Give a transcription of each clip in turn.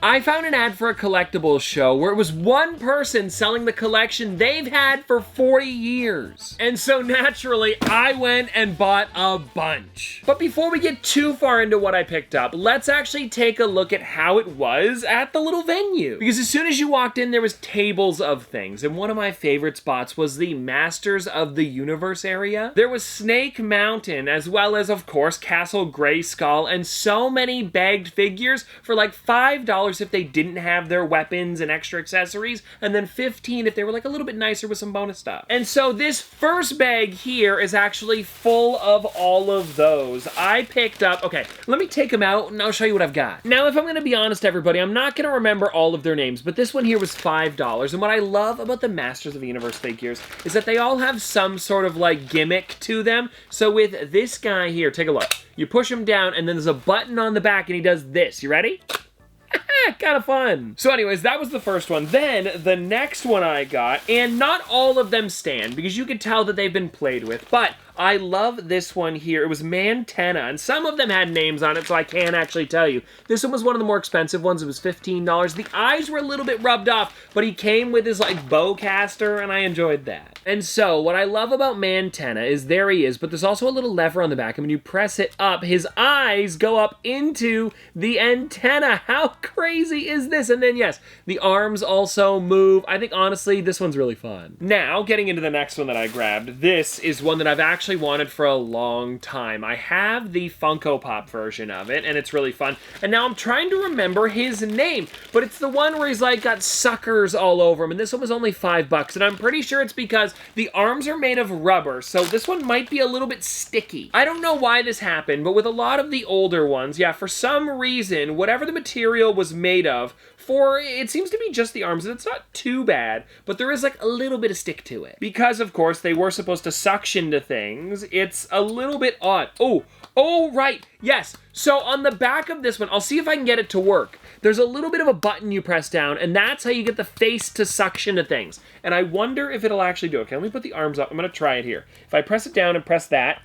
I found an ad for a collectibles show where it was one person selling the collection they've had for 40 years. And so naturally, I went and bought a bunch. But before we get too far into what I picked up, let's actually take a look at how it was at the little venue. Because as soon as you walked in, there was tables of things. And one of my favorite spots was the Masters of the Universe area. There was Snake Mountain, as well as, of course, Castle Grayskull, and so many bagged figures for like $5 if they didn't have their weapons and extra accessories, and then $15 if they were like a little bit nicer with some bonus stuff. And so this first bag here is actually full of all of those. I picked up, okay, let me take them out and I'll show you what I've got. Now, if I'm gonna be honest, everybody, I'm not gonna remember all of their names, but this one here was $5. And what I love about the Masters of the Universe figures is that they all have some sort of like gimmick to them. So with this guy here, take a look. You push him down and then there's a button on the back and he does this. You ready? Kind of fun. So anyways, that was the first one. Then the next one I got, and not all of them stand because you could tell that they've been played with, but I love this one here. It was Mantenna, and some of them had names on it, so I can't actually tell you. This one was one of the more expensive ones. It was $15. The eyes were a little bit rubbed off, but he came with his like bowcaster, and I enjoyed that. And so what I love about Mantenna is there he is, but there's also a little lever on the back, and when you press it up, his eyes go up into the antenna. How crazy is this? And then yes, the arms also move. I think honestly, this one's really fun. Now, getting into the next one that I grabbed, this is one that I've actually wanted for a long time. I have the Funko Pop version of it, and it's really fun. And now I'm trying to remember his name, but it's the one where he's like got suckers all over him, and this one was only $5, and I'm pretty sure it's because the arms are made of rubber, so this one might be a little bit sticky. I don't know why this happened, but with a lot of the older ones, yeah, for some reason, whatever the material was made of, it seems to be just the arms, and it's not too bad, but there is like a little bit of stick to it. Because, of course, they were supposed to suction to things, it's a little bit odd. Oh, right, yes. So on the back of this one, I'll see if I can get it to work. There's a little bit of a button you press down, and that's how you get the face to suction to things. And I wonder if it'll actually do it. Okay, let me put the arms up. I'm gonna try it here. If I press it down and press that,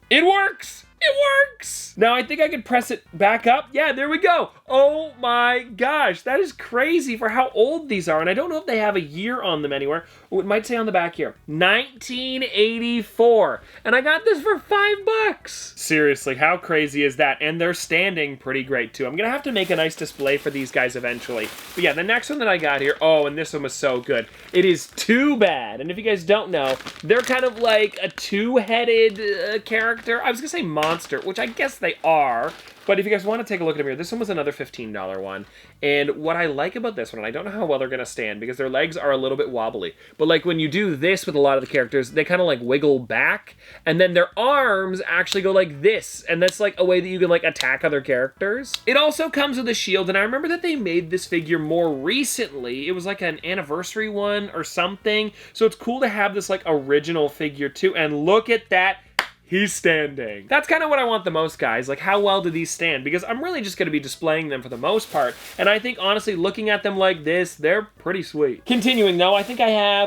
it works! It works! Now I think I could press it back up. Yeah, there we go. Oh my gosh, that is crazy for how old these are. And I don't know if they have a year on them anywhere. Oh, it might say on the back here, 1984. And I got this for $5. Seriously, how crazy is that? And they're standing pretty great too. I'm gonna have to make a nice display for these guys eventually. But yeah, the next one that I got here, oh, and this one was so good. It is Too Bad. And if you guys don't know, they're kind of like a two-headed character. I was gonna say monster, which I guess they are. But if you guys want to take a look at them here, this one was another $15 one. And what I like about this one, and I don't know how well they're going to stand because their legs are a little bit wobbly. But like when you do this with a lot of the characters, they kind of like wiggle back. And then their arms actually go like this. And that's like a way that you can like attack other characters. It also comes with a shield. And I remember that they made this figure more recently. It was like an anniversary one or something. So it's cool to have this like original figure too. And look at that. He's standing. That's kind of what I want the most, guys. Like, how well do these stand? Because I'm really just going to be displaying them for the most part. And I think, honestly, looking at them like this, they're pretty sweet. Continuing, though, I think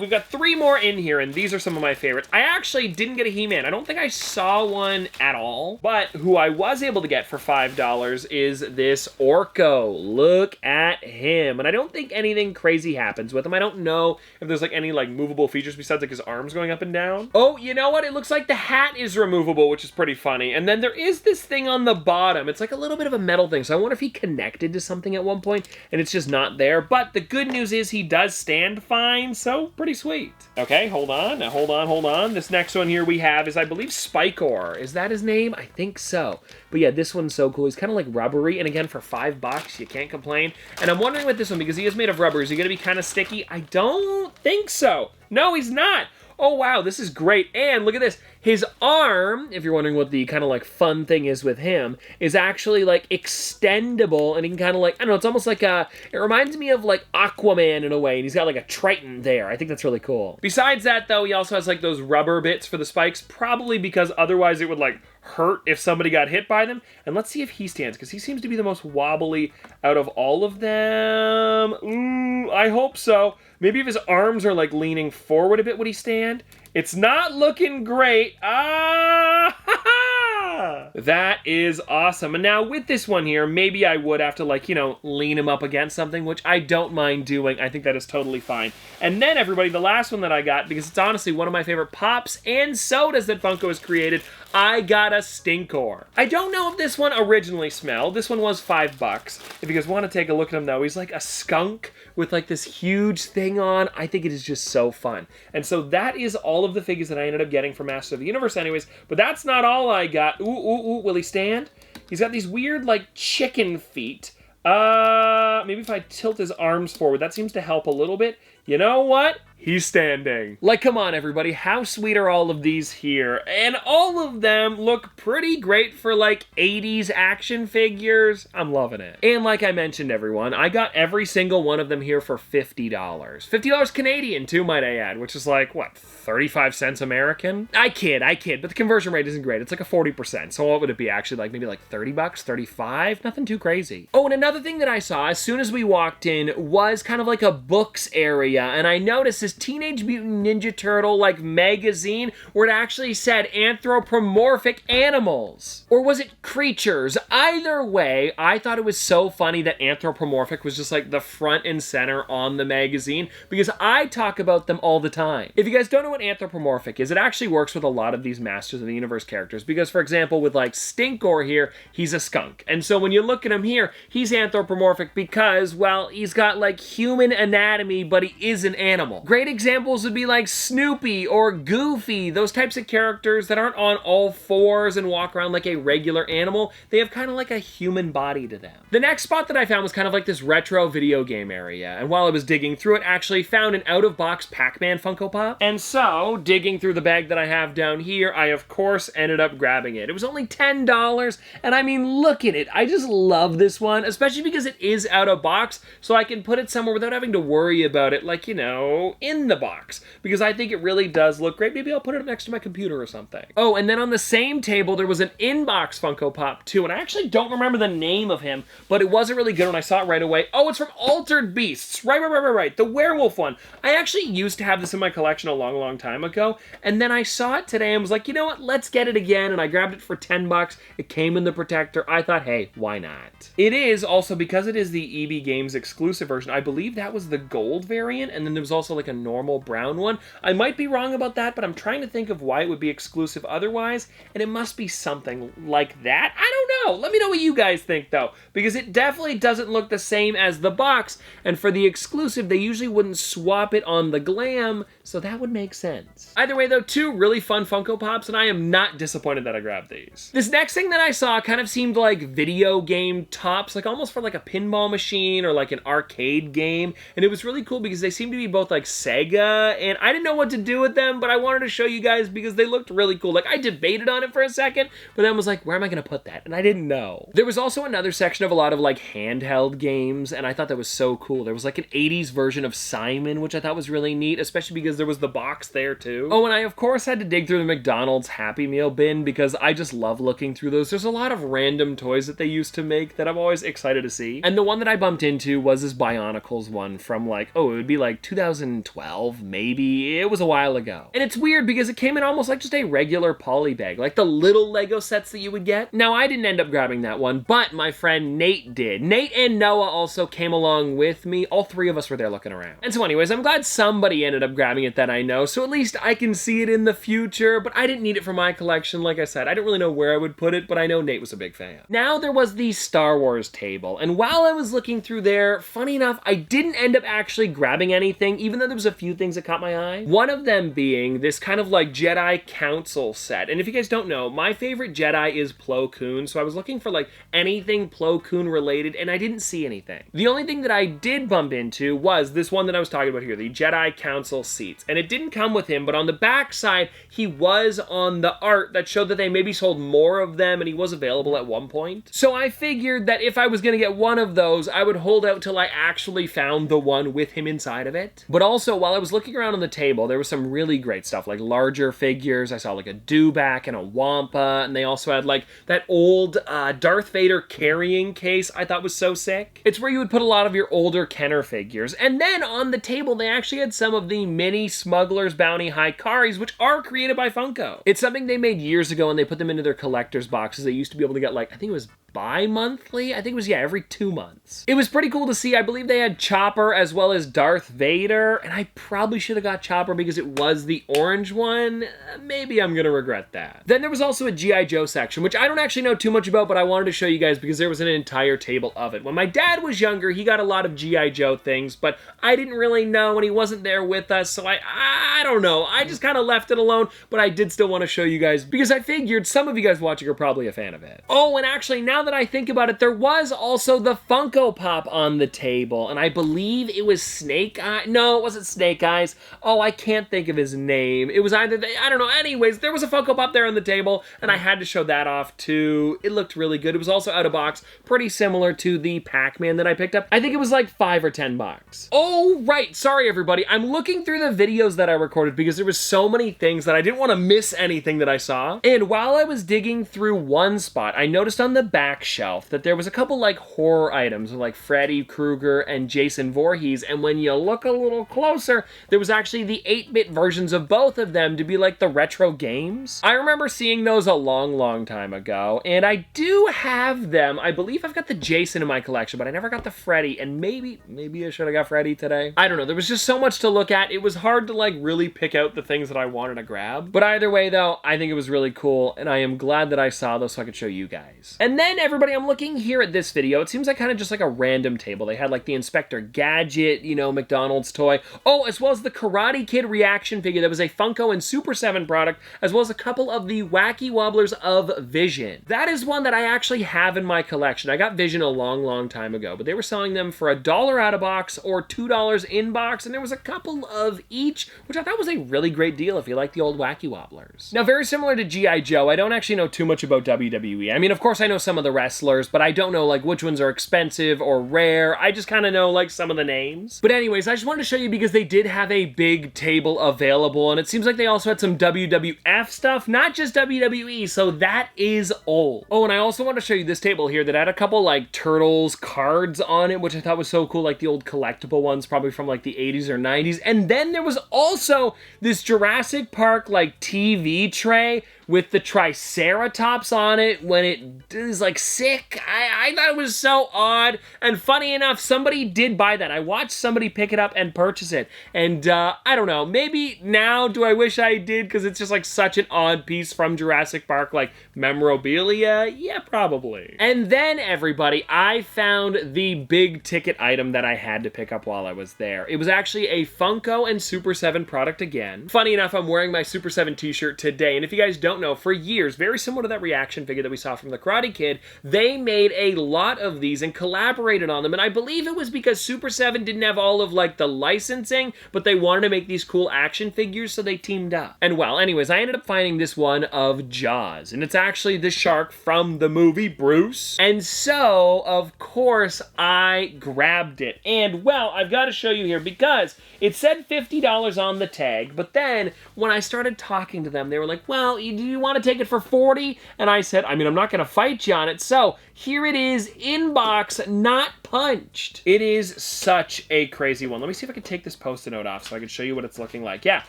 we've got 3 more in here, and these are some of my favorites. I actually didn't get a He-Man. I don't think I saw one at all. But who I was able to get for $5 is this Orko. Look at him. And I don't think anything crazy happens with him. I don't know if there's, like, any, like, movable features besides, like, his arms going up and down. Oh, you know what? It looks like the hat is removable, which is pretty funny. And then there is this thing on the bottom. It's like a little bit of a metal thing. So I wonder if he connected to something at one point and it's just not there. But the good news is he does stand fine, so pretty sweet. Okay, hold on. Now, hold on. This next one here we have is, I believe, Spikor. Is that his name? I think so. But yeah, this one's so cool. He's kind of like rubbery, and again, for $5, you can't complain. And I'm wondering with this one, because he is made of rubber, is he going to be kind of sticky? I don't think so. No, he's not. Oh, wow, this is great. And look at this. His arm, if you're wondering what the kind of like fun thing is with him, is actually like extendable, and he can kind of like, I don't know, it's almost like it reminds me of like Aquaman in a way, and he's got like a Triton there. I think that's really cool. Besides that, though, he also has like those rubber bits for the spikes, probably because otherwise it would like hurt if somebody got hit by them. And let's see if he stands, because he seems to be the most wobbly out of all of them. Ooh, I hope so. Maybe if his arms are like leaning forward a bit, would he stand? It's not looking great. Ah! Ha ha! That is awesome. And now with this one here, maybe I would have to, like, you know, lean him up against something, which I don't mind doing. I think that is totally fine. And then, everybody, the last one that I got, because it's honestly one of my favorite pops and sodas that Funko has created, I got a Stinkor. I don't know if this one originally smelled. This one was $5. If you guys want to take a look at him, though, he's like a skunk with like this huge thing on. I think it is just so fun. And so that is all of the figures that I ended up getting for Masters of the Universe anyways. But that's not all I got. Ooh, will he stand? He's got these weird like chicken feet. Maybe if I tilt his arms forward, that seems to help a little bit. You know what? He's standing. Like, come on, everybody. How sweet are all of these here? And all of them look pretty great for, like, 80s action figures. I'm loving it. And like I mentioned, everyone, I got every single one of them here for $50. $50 Canadian, too, might I add, which is like, what, 35 cents American? I kid, but the conversion rate isn't great. It's like a 40%. So what would it be, actually? Like, maybe like 30 bucks, 35? Nothing too crazy. Oh, and another thing that I saw as soon as we walked in was kind of like a books area, and I noticed this Teenage Mutant Ninja Turtle like magazine where it actually said anthropomorphic animals. Or was it creatures? Either way, I thought it was so funny that anthropomorphic was just like the front and center on the magazine because I talk about them all the time. If you guys don't know what anthropomorphic is, it actually works with a lot of these Masters of the Universe characters because, for example, with like Stinkor here, he's a skunk. And so when you look at him here, he's anthropomorphic because, well, he's got like human anatomy, but he is an animal. Great examples would be like Snoopy or Goofy, those types of characters that aren't on all fours and walk around like a regular animal. They have kind of like a human body to them. The next spot that I found was kind of like this retro video game area, and while I was digging through it, actually found an out-of-box Pac-Man Funko Pop. And so, digging through the bag that I have down here, I of course ended up grabbing it. It was only $10, and I mean, look at it. I just love this one, especially because it is out of box, so I can put it somewhere without having to worry about it, like, you know, in the box, because I think it really does look great. Maybe I'll put it up next to my computer or something. Oh, and then on the same table, there was an in-box Funko Pop too, and I actually don't remember the name of him, but it wasn't really good when I saw it right away. Oh, it's from Altered Beasts. Right. The werewolf one. I actually used to have this in my collection a long time ago, and then I saw it today and was like, you know what, let's get it again, and I grabbed it for $10. It came in the protector. I thought, hey, why not? It is also, because it is the EB Games exclusive version, I believe that was the gold variant, and then there was also like a normal brown one. I might be wrong about that, but I'm trying to think of why it would be exclusive otherwise, and it must be something like that. I don't know. Let me know what you guys think, though, because it definitely doesn't look the same as the box, and for the exclusive, they usually wouldn't swap it on the glam, so that would make sense. Either way, though, two really fun Funko Pops, and I am not disappointed that I grabbed these. This next thing that I saw kind of seemed like video game tops, like almost for like a pinball machine or like an arcade game, and it was really cool because they seem to be both like Sega, and I didn't know what to do with them, but I wanted to show you guys because they looked really cool. Like, I debated on it for a second, but then was like, where am I going to put that? And I didn't know. There was also another section of a lot of like handheld games, and I thought that was so cool. There was like an 80s version of Simon, which I thought was really neat, especially because there was the box there too. Oh, and I of course had to dig through the McDonald's Happy Meal bin because I just love looking through those. There's a lot of random toys that they used to make that I'm always excited to see. And the one that I bumped into was this Bionicles one from like, oh, it would be like 2012, maybe. It was a while ago. And it's weird because it came in almost like just a regular poly bag, like the little Lego sets that you would get. Now, I didn't end up grabbing that one, but my friend Nate did. Nate and Noah also came along with me. All three of us were there looking around. And so anyways, I'm glad somebody ended up grabbing it that I know, so at least I can see it in the future, but I didn't need it for my collection. Like I said, I didn't really know where I would put it, but I know Nate was a big fan. Now there was the Star Wars table, and while I was looking through there, funny enough, I didn't end up actually grabbing anything, even though there was a few things that caught my eye. One of them being this kind of like Jedi Council set, and if you guys don't know, my favorite Jedi is Plo Koon, so I was looking for like anything Plo Koon related, and I didn't see anything. The only thing that I did bump into was this one that I was talking about here, the Jedi Council seats, and it didn't come with him, but on the back side, he was on the art that showed that they maybe sold more of them, and he was available at one point. So I figured that if I was gonna get one of those, I would hold out till I actually found the one with him inside of it. But also, Also, while I was looking around on the table, there was some really great stuff, like larger figures. I saw like a Dewback and a Wampa, and they also had like that old Darth Vader carrying case I thought was so sick. It's where you would put a lot of your older Kenner figures. And then on the table, they actually had some of the mini Smuggler's Bounty Hikaris, which are created by Funko. It's something they made years ago, and they put them into their collector's boxes. They used to be able to get like, I think it was bi-monthly? I think it was, yeah, every 2 months. It was pretty cool to see. I believe they had Chopper as well as Darth Vader, and I probably should have got Chopper because it was the orange one. Maybe I'm gonna regret that. Then there was also a G.I. Joe section, which I don't actually know too much about, but I wanted to show you guys because there was an entire table of it. When my dad was younger, he got a lot of G.I. Joe things, but I didn't really know, and he wasn't there with us, so I don't know. I just kind of left it alone, but I did still want to show you guys because I figured some of you guys watching are probably a fan of it. Oh, and actually, now that I think about it, there was also the Funko Pop on the table, and I believe it was Snake Eyes. No, it wasn't Snake Eyes. Oh, I can't think of his name. It was either, I don't know. Anyways, there was a Funko Pop there on the table, and I had to show that off too. It looked really good. It was also out of box, pretty similar to the Pac-Man that I picked up. I think it was like $5 or $10. Oh, right. Sorry, everybody. I'm looking through the videos that I recorded because there was so many things that I didn't want to miss anything that I saw. And while I was digging through one spot, I noticed on the back shelf that there was a couple like horror items like Freddy Krueger and Jason Voorhees, and when you look a little closer, there was actually the 8-bit versions of both of them to be like the retro games. I remember seeing those a long time ago, and I do have them. I believe I've got the Jason in my collection, but I never got the Freddy, and maybe I should have got Freddy today. I don't know. There was just so much to look at. It was hard to like really pick out the things that I wanted to grab. But either way though, I think it was really cool, and I am glad that I saw those so I could show you guys. And then everybody, I'm looking here at this video. It seems like kind of just like a random table. They had like the Inspector Gadget, you know, McDonald's toy. Oh, as well as the Karate Kid reaction figure that was a Funko and Super 7 product, as well as a couple of the Wacky Wobblers of Vision. That is one that I actually have in my collection. I got Vision a long time ago, but they were selling them for $1 out of box or $2 in box, and there was a couple of each, which I thought was a really great deal if you like the old Wacky Wobblers. Now, very similar to G.I. Joe, I don't actually know too much about WWE. I mean, of course I know some of the wrestlers, but I don't know like which ones are expensive or rare. I just kind of know like some of the names. But anyways, I just wanted to show you because they did have a big table available, and it seems like they also had some WWF stuff, not just WWE, so that is old. Oh, and I also want to show you this table here that had a couple like Turtles cards on it, which I thought was so cool, like the old collectible ones, probably from like the 80s or 90s. And then there was also this Jurassic Park like TV tray with the Triceratops on it when it is like sick. I thought it was so odd, and funny enough, somebody did buy that. I watched somebody pick it up and purchase it, and I don't know, maybe now do I wish I did because it's just like such an odd piece from Jurassic Park, like memorabilia? Yeah, probably. And then everybody, I found the big ticket item that I had to pick up while I was there. It was actually a Funko and Super 7 product again. Funny enough, I'm wearing my Super 7 t-shirt today, and if you guys don't know, for years, very similar to that reaction figure that we saw from the Karate Kid, they made a lot of these and collaborated on them, and I believe it was because Super 7 didn't have all of like the licensing, but they wanted to make these cool action figures, so they teamed up. And well, anyways, I ended up finding this one of Jaws, and it's actually the shark from the movie Bruce, and so of course I grabbed it. And well, I've got to show you here because it said $50 on the tag, but then when I started talking to them, they were like, well, do you want to take it for $40? And I said, I mean, I'm not going to fight you on it. So here it is in box, not punched. It is such a crazy one. Let me see if I can take this Post-it note off so I can show you what it's looking like. Yeah,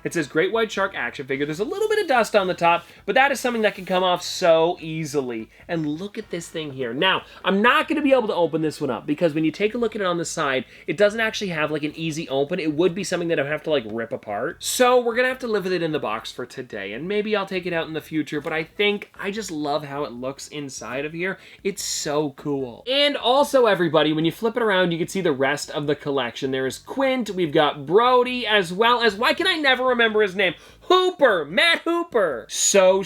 it says Great White Shark action figure. There's a little bit of dust on the top, but that is something that can come off so easily. And look at this thing here. Now, I'm not going to be able to open this one up because when you take a look at it on the side, it doesn't actually have like an easy open. It would be something that I'd have to like rip apart. So we're going to have to live with it in the box for today, and maybe I'll take it out in the future, but I think I just love how it looks inside of here. It's so cool. And also, everybody, when you flip it around, you can see the rest of the collection. There is Quint, we've got Brody, as well as, why can I never remember his name? Hooper, Matt Hooper. So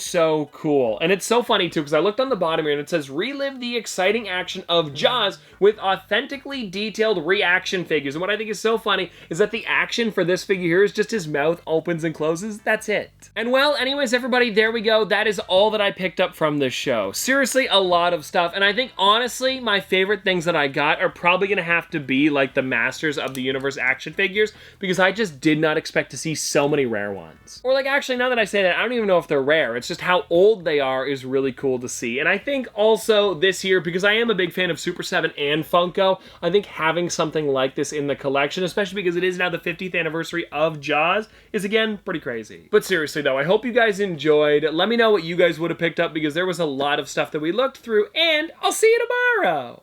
cool. And it's so funny too, because I looked on the bottom here and it says relive the exciting action of Jaws with authentically detailed reaction figures. And what I think is so funny is that the action for this figure here is just his mouth opens and closes. That's it. And well, anyways, everybody, there we we go. That is all that I picked up from this show. Seriously, a lot of stuff. And I think, honestly, my favorite things that I got are probably going to have to be like the Masters of the Universe action figures, because I just did not expect to see so many rare ones. Or like, actually, now that I say that, I don't even know if they're rare. It's just how old they are is really cool to see. And I think also this year, because I am a big fan of Super 7 and Funko, I think having something like this in the collection, especially because it is now the 50th anniversary of Jaws, is again pretty crazy. But seriously though, I hope you guys enjoyed. Let me know what you guys would have picked up, because there was a lot of stuff that we looked through, and I'll see you tomorrow!